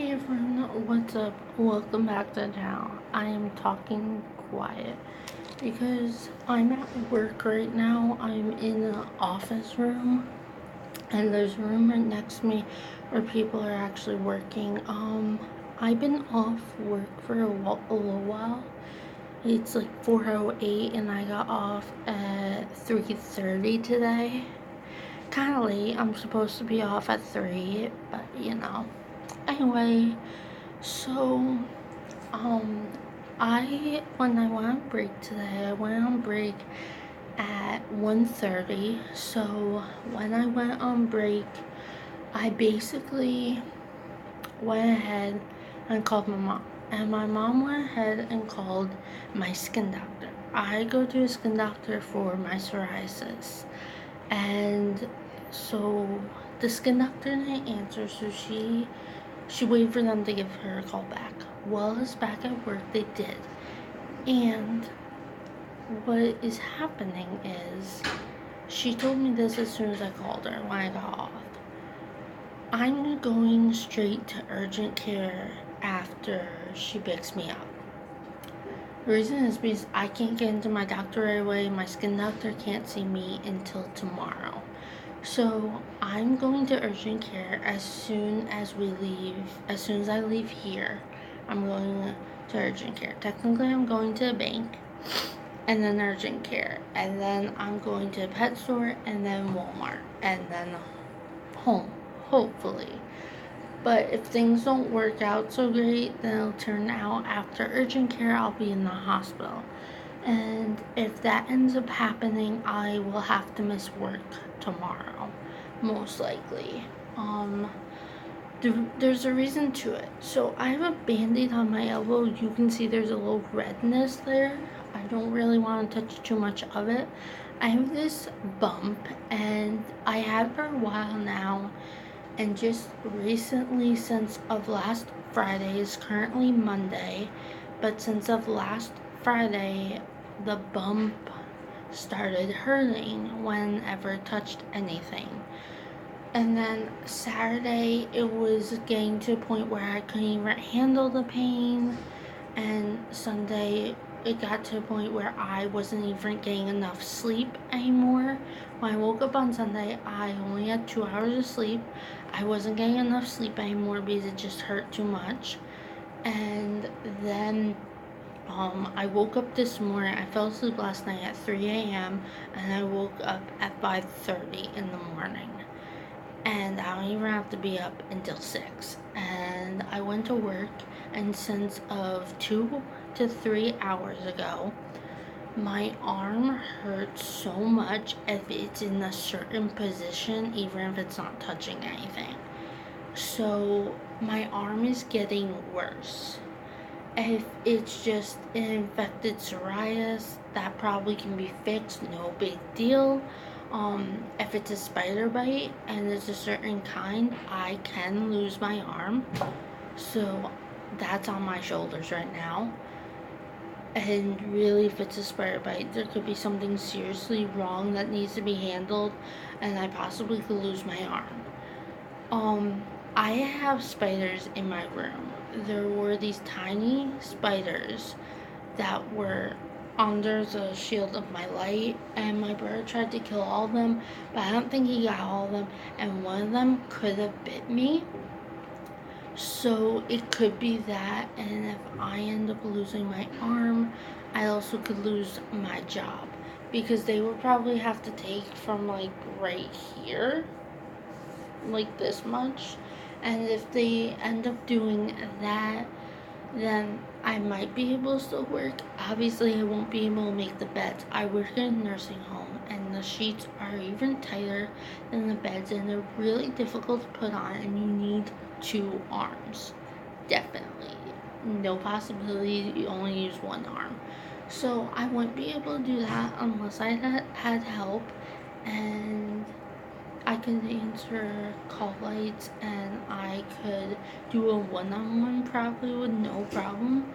Hey everyone, what's up? Welcome back to the channel. I am talking quiet because I'm at work right now. I'm in an office room and there's a room right next to me where people are actually working. I've been off work for a little while. It's like 4:08 and I got off at 3:30 today. Kind of late. I'm supposed to be off at 3, but Anyway, so, um, when I went on break today, I went on break at 1:30. So, when I went on break, I basically went ahead and called my mom. And my mom went ahead and called my skin doctor. I go to a skin doctor for my psoriasis. And so the skin doctor didn't answer, so she waited for them to give her a call back. Well, it's back at work, they did. And what is happening is, she told me this as soon as I called her when I got off. I'm going straight to urgent care after she picks me up. The reason is because I can't get into my doctor right away. My skin doctor can't see me until tomorrow. So I'm going to urgent care as soon as we leave. As soon as I leave here, I'm going to urgent care. Technically, I'm going to a bank and then urgent care, and then I'm going to a pet store and then Walmart and then home, hopefully. But if things don't work out so great, then it'll turn out after urgent care, I'll be in the hospital. And if that ends up happening, I will have to miss work tomorrow, most likely. There's a reason to it. So I have a band-aid on my elbow. You can see there's a little redness there. I don't really want to touch too much of it. I have this bump, and I had for a while now, and just recently, since of last Friday, is currently Monday, but since of last Friday, the bump started hurting whenever it touched anything. And then Saturday, it was getting to a point where I couldn't even handle the pain. And Sunday, it got to a point where I wasn't even getting enough sleep anymore. When I woke up on Sunday, I only had 2 hours of sleep. I wasn't getting enough sleep anymore because it just hurt too much. And then I woke up this morning. I fell asleep last night at 3 a.m. and I woke up at 5:30 in the morning. And I don't even have to be up until 6. And I went to work, and since of 2 to 3 hours ago, my arm hurts so much if it's in a certain position, even if it's not touching anything. So my arm is getting worse. If it's just an infected psoriasis, that probably can be fixed, no big deal. If it's a spider bite and it's a certain kind, I can lose my arm. So that's on my shoulders right now. And really, if it's a spider bite, there could be something seriously wrong that needs to be handled, and I possibly could lose my arm. I have spiders in my room. There were these tiny spiders that were under the shield of my light, and my brother tried to kill all of them, but I don't think he got all of them, and one of them could have bit me. So it could be that, and if I end up losing my arm, I also could lose my job, because they would probably have to take from like right here, like this much. And if they end up doing that, then I might be able to still work. Obviously, I won't be able to make the beds. I work in a nursing home, and the sheets are even tighter than the beds, and they're really difficult to put on, and you need 2 arms. Definitely. No possibility you only use 1 arm. So I wouldn't be able to do that unless I had help, and I could answer call lights, and I could do a one-on-one probably with no problem.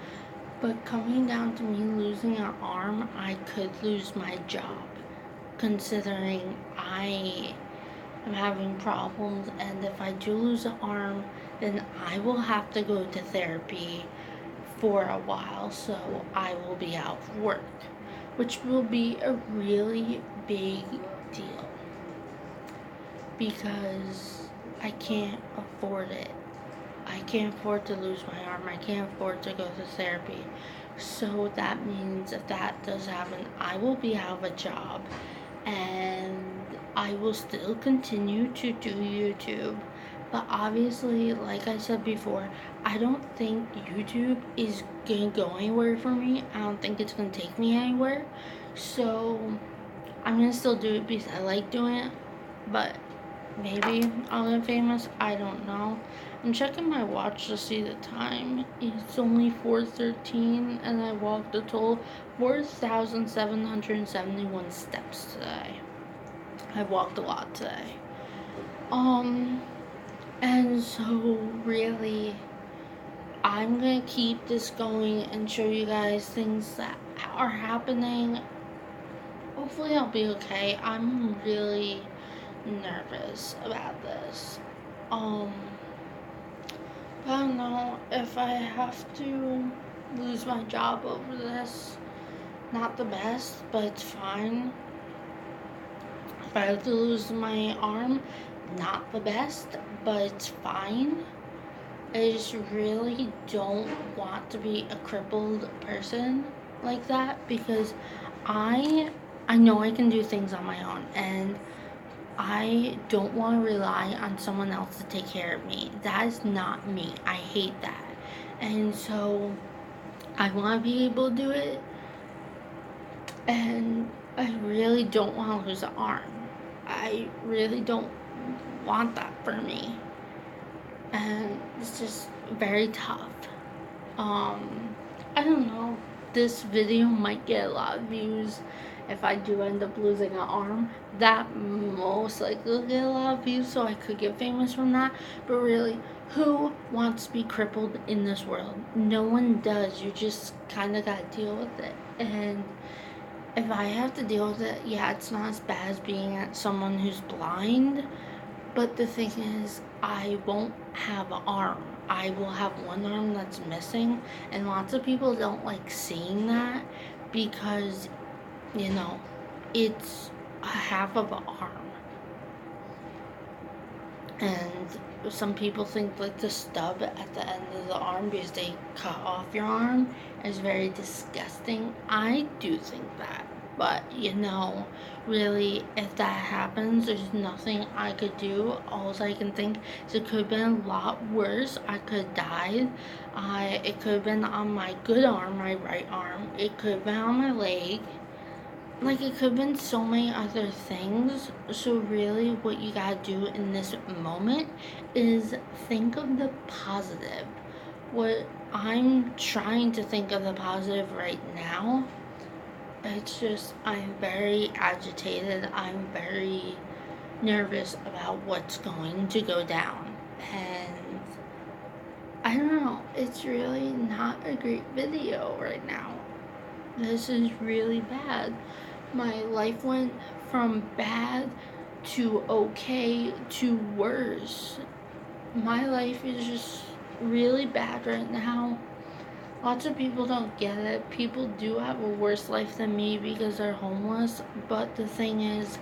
But coming down to me losing an arm, I could lose my job, considering I am having problems. And if I do lose an arm, then I will have to go to therapy for a while, so I will be out of work, which will be a really big deal because I can't afford it. I can't afford to lose my arm. I can't afford to go to therapy. So that means if that does happen, I will be out of a job and I will still continue to do YouTube. But obviously, like I said before, I don't think YouTube is gonna go anywhere for me. I don't think it's gonna take me anywhere. So I'm gonna still do it because I like doing it. But maybe I'll get famous. I don't know. I'm checking my watch to see the time. It's only 4:13, and I walked a total 4,771 steps today. I walked a lot today. Um, and so really, I'm gonna keep this going and show you guys things that are happening. Hopefully, I'll be okay. I'm really nervous about this. Um, I don't know if I have to lose my job over this. Not the best, but it's fine. If I have to lose my arm, not the best, but it's fine. I just really don't want to be a crippled person like that because I I know I can do things on my own and I don't want to rely on someone else to take care of me. That is not me. I hate that. And so I want to be able to do it. And I really don't want to lose an arm. I really don't want that for me. And it's just very tough. I don't know. This video might get a lot of views if I do end up losing an arm. That most likely will get a lot of views, so I could get famous from that. But really, who wants to be crippled in this world? No one does. You just kind of gotta deal with it. And if I have to deal with it, yeah, it's not as bad as being someone who's blind. But the thing is, I won't have an arm. I will have one arm that's missing, and lots of people don't like seeing that because, you know, it's a half of an arm. And some people think like the stub at the end of the arm because they cut off your arm is very disgusting. I do think that. But, you know, really, if that happens, there's nothing I could do. All I can think is it could have been a lot worse. I could have died. It could have been on my good arm, my right arm. It could have been on my leg. Like, it could have been so many other things. So really, what you gotta do in this moment is think of the positive. What I'm trying to think of the positive right now, it's just, I'm very agitated. I'm very nervous about what's going to go down. And I don't know, it's really not a great video right now. This is really bad. My life went from bad to okay to worse. My life is just really bad right now. Lots of people don't get it. People do have a worse life than me because they're homeless. But the thing is,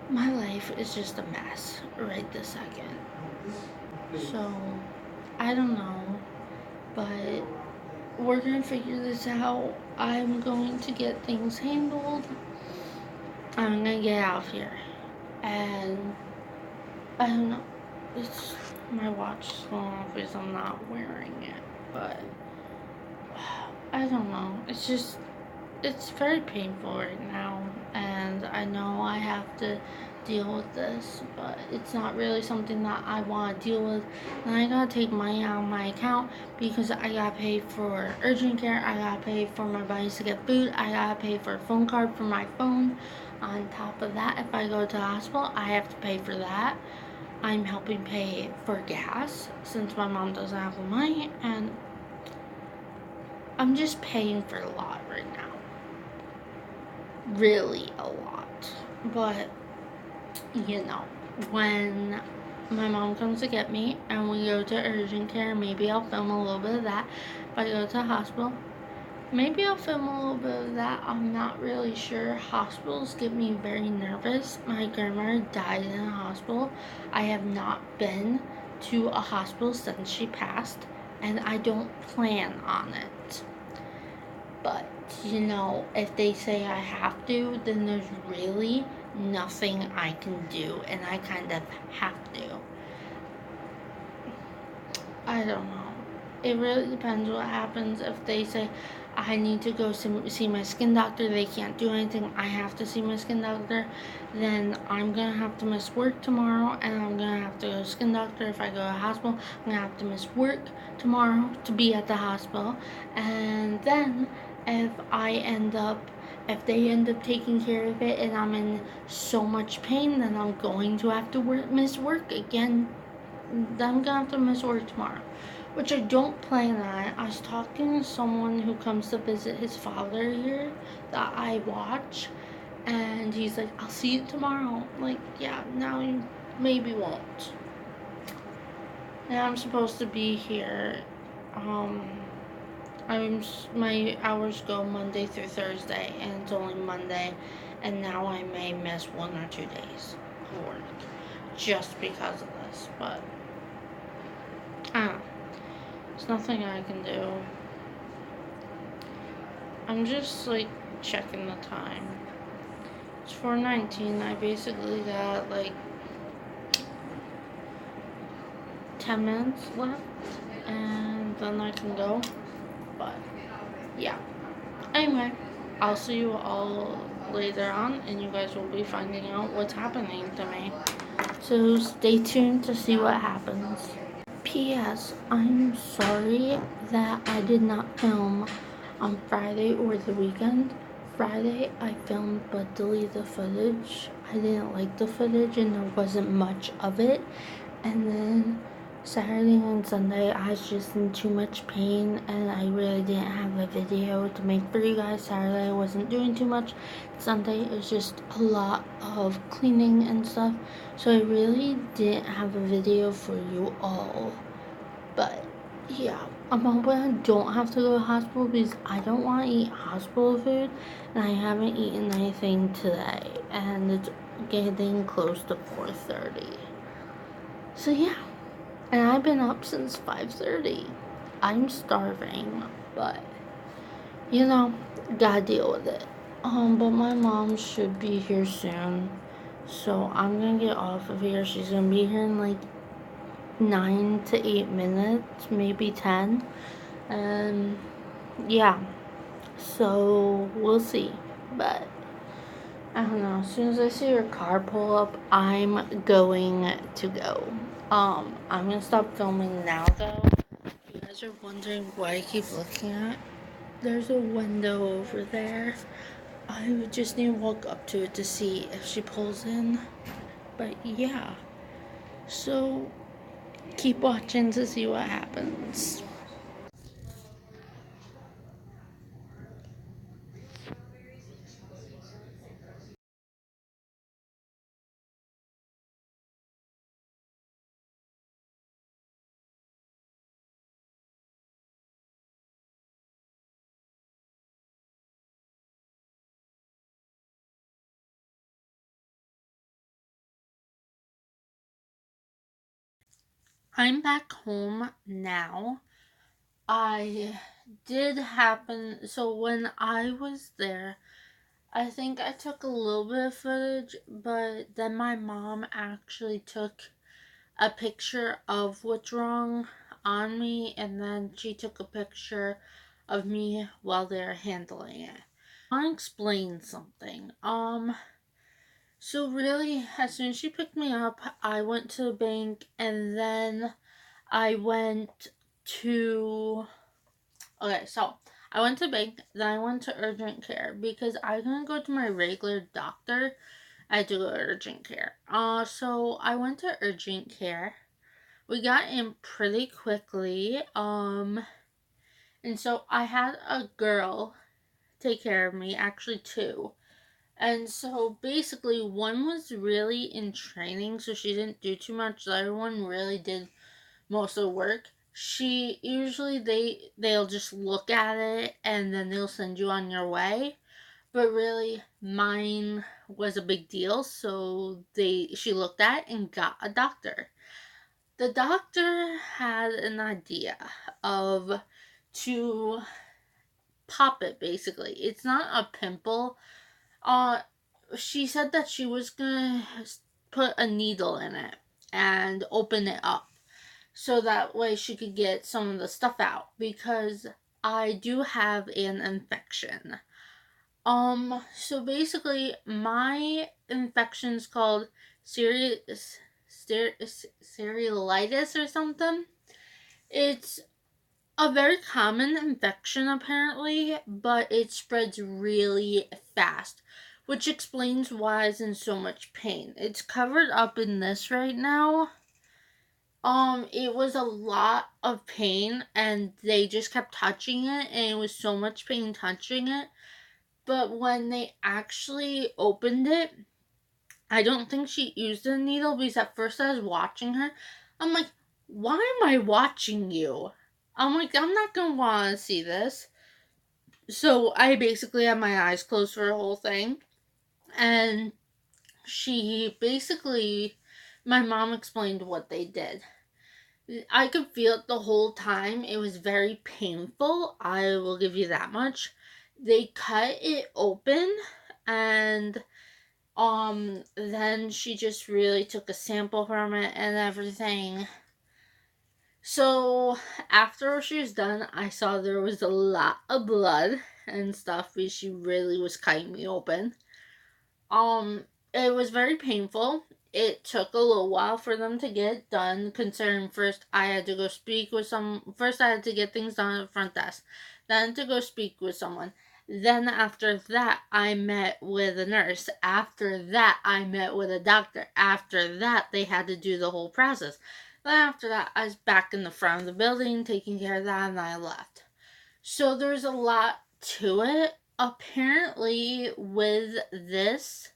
my life is just a mess right this second. So, I don't know. But we're going to figure this out. I'm going to get things handled. I'm going to get out of here. And I don't know. It's my watch is going off because I'm not wearing it. But I don't know. It's just, it's very painful right now. And I know I have to deal with this, but it's not really something that I want to deal with. And I gotta take money out of my account because I gotta pay for urgent care. I gotta pay for my buddies to get food. I gotta pay for a phone card for my phone. On top of that, if I go to the hospital, I have to pay for that. I'm helping pay for gas since my mom doesn't have the money, and I'm just paying for a lot right now. Really a lot. But, you know, when my mom comes to get me and we go to urgent care. Maybe I'll film a little bit of that. If I go to the hospital, maybe I'll film a little bit of that. I'm not really sure. Hospitals get me very nervous. My grandmother died in a hospital. I have not been to a hospital since she passed, and I don't plan on it. But, if they say I have to, then there's really nothing I can do, and I kind of have to. I don't know. It really depends what happens. If they say I need to go see my skin doctor, they can't do anything, I have to see my skin doctor, then I'm going to have to miss work tomorrow, and I'm going to have to go to the skin doctor. If I go to the hospital, I'm going to have to miss work tomorrow to be at the hospital. And then if if they end up taking care of it and I'm in so much pain, then I'm going to have to miss work again. I'm gonna have to miss work tomorrow, which I don't plan on. I was talking to someone who comes to visit his father here that I watch, and he's like, I'll see you tomorrow. I'm like, yeah, now you maybe won't. And I'm supposed to be here. Um, my hours go Monday through Thursday, and it's only Monday, and now I may miss 1 or 2 days of work just because of this, but I don't know. There's nothing I can do. I'm just like checking the time. It's 4:19. I basically got like 10 minutes left, and then I can go. But yeah. Anyway, I'll see you all later on, and you guys will be finding out what's happening to me. So stay tuned to see what happens. P.S. I'm sorry that I did not film on Friday or the weekend. Friday I filmed but deleted the footage. I didn't like the footage and there wasn't much of it. And then Saturday and Sunday I was just in too much pain and I really didn't have a video to make for you guys. Saturday I wasn't doing too much. Sunday it was just a lot of cleaning and stuff. So I really didn't have a video for you all. But yeah, I'm hoping I don't have to go to the hospital because I don't want to eat hospital food, and I haven't eaten anything today, and it's getting close to 4:30. So yeah, and I've been up since 5:30. I'm starving, but gotta deal with it. But my mom should be here soon, so I'm gonna get off of here. She's gonna be here in like 9 to 8 minutes, maybe 10. And yeah, so we'll see. But I don't know. As soon as I see her car pull up, I'm going to go. I'm gonna stop filming now though. You guys are wondering what I keep looking at. There's a window over there. I would just need to walk up to it to see if she pulls in. But yeah. So keep watching to see what happens. I'm back home now. I did happen, so when I was there, I think I took a little bit of footage, but then my mom actually took a picture of what's wrong on me, and then she took a picture of me while they're handling it. I'll explain something. So really, as soon as she picked me up, I went to the bank, and then I went to Okay, so I went to bank, then I went to urgent care because I couldn't go to my regular doctor. I had to go to urgent care. So I went to urgent care. We got in pretty quickly. And so I had a girl take care of me, actually two. And so basically, one was really in training, so she didn't do too much. The other one really did most of the work. She usually they'll just look at it and then they'll send you on your way. But really, mine was a big deal, so they she looked at it and got a doctor. The doctor had an idea of to pop it basically. It's not a pimple. Uh she said that she was gonna put a needle in it and open it up so that way she could get some of the stuff out because I do have an infection. So basically my infection's called serious cellulitis or something. It's a very common infection apparently, but it spreads really fast, which explains why it's in so much pain. It's covered up in this right now. It was a lot of pain and they just kept touching it and it was so much pain touching it. But when they actually opened it, I don't think she used a needle because at first I was watching her. I'm like, why am I watching you? I'm like, I'm not gonna wanna see this. So I basically had my eyes closed for the whole thing. And she basically, my mom explained what they did. I could feel it the whole time. It was very painful. I will give you that much. They cut it open and then she just really took a sample from it and everything. So after she was done, I saw there was a lot of blood and stuff because she really was cutting me open. Um, it was very painful. It took a little while for them to get done, considering first I had to go speak with first I had to get things done at the front desk, then to go speak with someone. Then after that, I met with a nurse. After that, I met with a doctor. After that, they had to do the whole process. Then after that, I was back in the front of the building taking care of that, and I left. So there's a lot to it. Apparently, with this,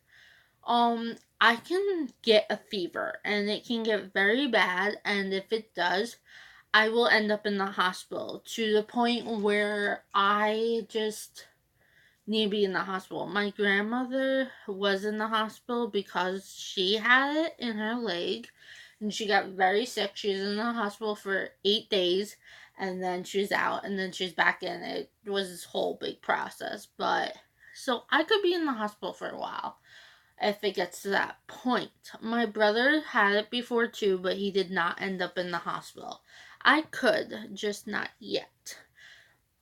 I can get a fever and it can get very bad. And if it does, I will end up in the hospital to the point where I just need to be in the hospital. My grandmother was in the hospital because she had it in her leg and she got very sick. She was in the hospital for 8 days and then she was out and then she was back in. It was this whole big process. But so I could be in the hospital for a while if it gets to that point. My brother had it before too, but he did not end up in the hospital. I could, just not yet.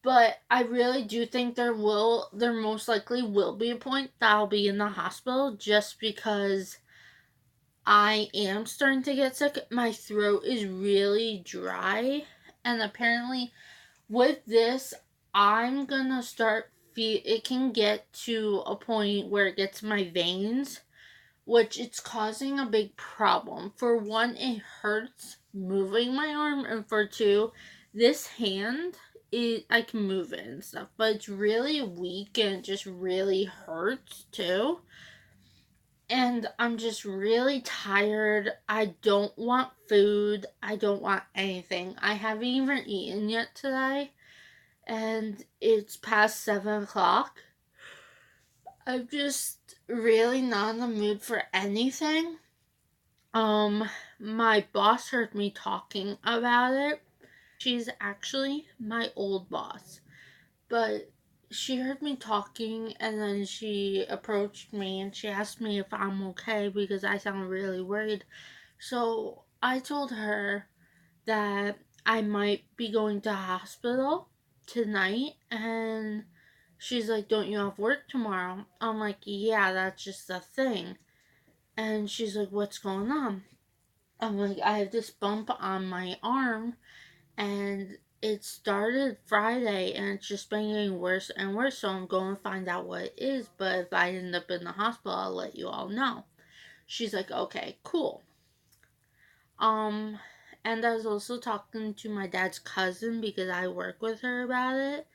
But I really do think there most likely will be a point that I'll be in the hospital just because I am starting to get sick. My throat is really dry, and apparently with this, I'm gonna start feel it can get to a point where it gets my veins, which it's causing a big problem. For one, it hurts moving my arm, and for two, this hand I can move it and stuff, but it's really weak and it just really hurts too. And I'm just really tired. I don't want food. I don't want anything. I haven't even eaten yet today, and it's past 7 o'clock. I'm just really not in the mood for anything. My boss heard me talking about it. She's actually my old boss, but she heard me talking and then she approached me and she asked me if I'm okay because I sound really worried. So I told her that I might be going to hospital tonight and she's like, "Don't you have work tomorrow?" I'm like, "Yeah, that's just the thing." And she's like, "What's going on?" I'm like, I have this bump on my arm and it started Friday and it's just been getting worse and worse. So I'm going to find out what it is. But if I end up in the hospital, I'll let you all know. She's like, okay, cool. Um, and I was also talking to my dad's cousin because I work with her about it.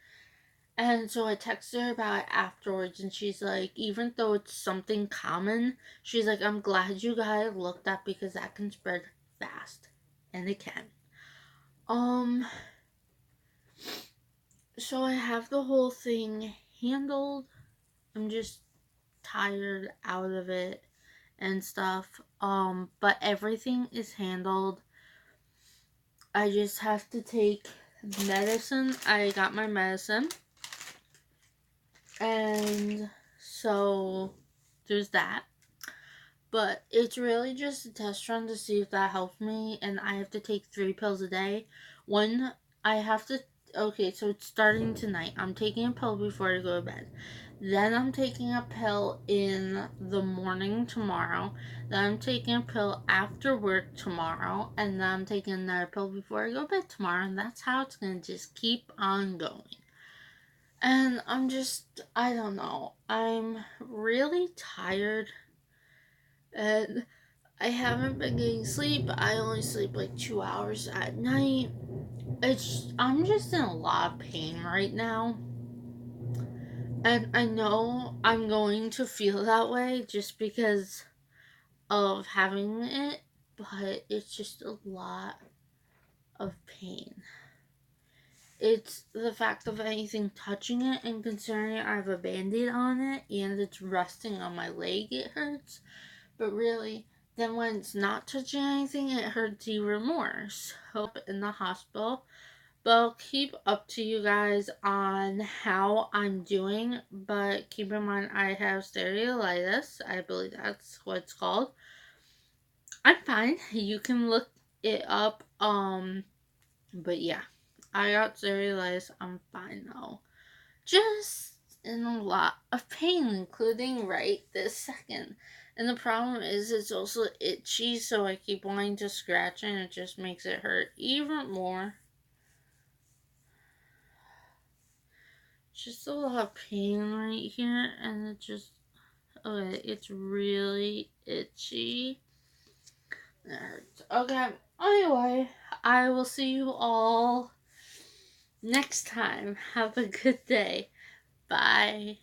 And so I texted her about it afterwards, and she's like, even though it's something common, she's like, I'm glad you got it looked at because that can spread fast. And it can. Um, so I have the whole thing handled. I'm just tired out of it and stuff. But everything is handled. I just have to take medicine. I got my medicine. And so there's that. But it's really just a test run to see if that helps me. And I have to take 3 pills a day. One, I have to. Okay, so it's starting tonight. I'm taking a pill before I go to bed. Then I'm taking a pill in the morning tomorrow. Then I'm taking a pill after work tomorrow. And then I'm taking another pill before I go to bed tomorrow. And that's how it's going to just keep on going. And I don't know. I'm really tired. And I haven't been getting sleep. I only sleep like 2 hours at night. I'm just in a lot of pain right now. And I know I'm going to feel that way just because of having it, but it's just a lot of pain. It's the fact of anything touching it, and considering I have a band-aid on it and it's resting on my leg, it hurts. But really, then when it's not touching anything, it hurts even more. So in the hospital, but I'll keep up to you guys on how I'm doing. But keep in mind, I have cellulitis. I believe that's what it's called. I'm fine. You can look it up. But yeah, I got cellulitis. I'm fine though. Just in a lot of pain, including right this second. And the problem is it's also itchy, so I keep wanting to scratch and it just makes it hurt even more. Just a lot of pain right here, and okay, it's really itchy. It hurts. Okay, anyway, I will see you all next time. Have a good day. Bye.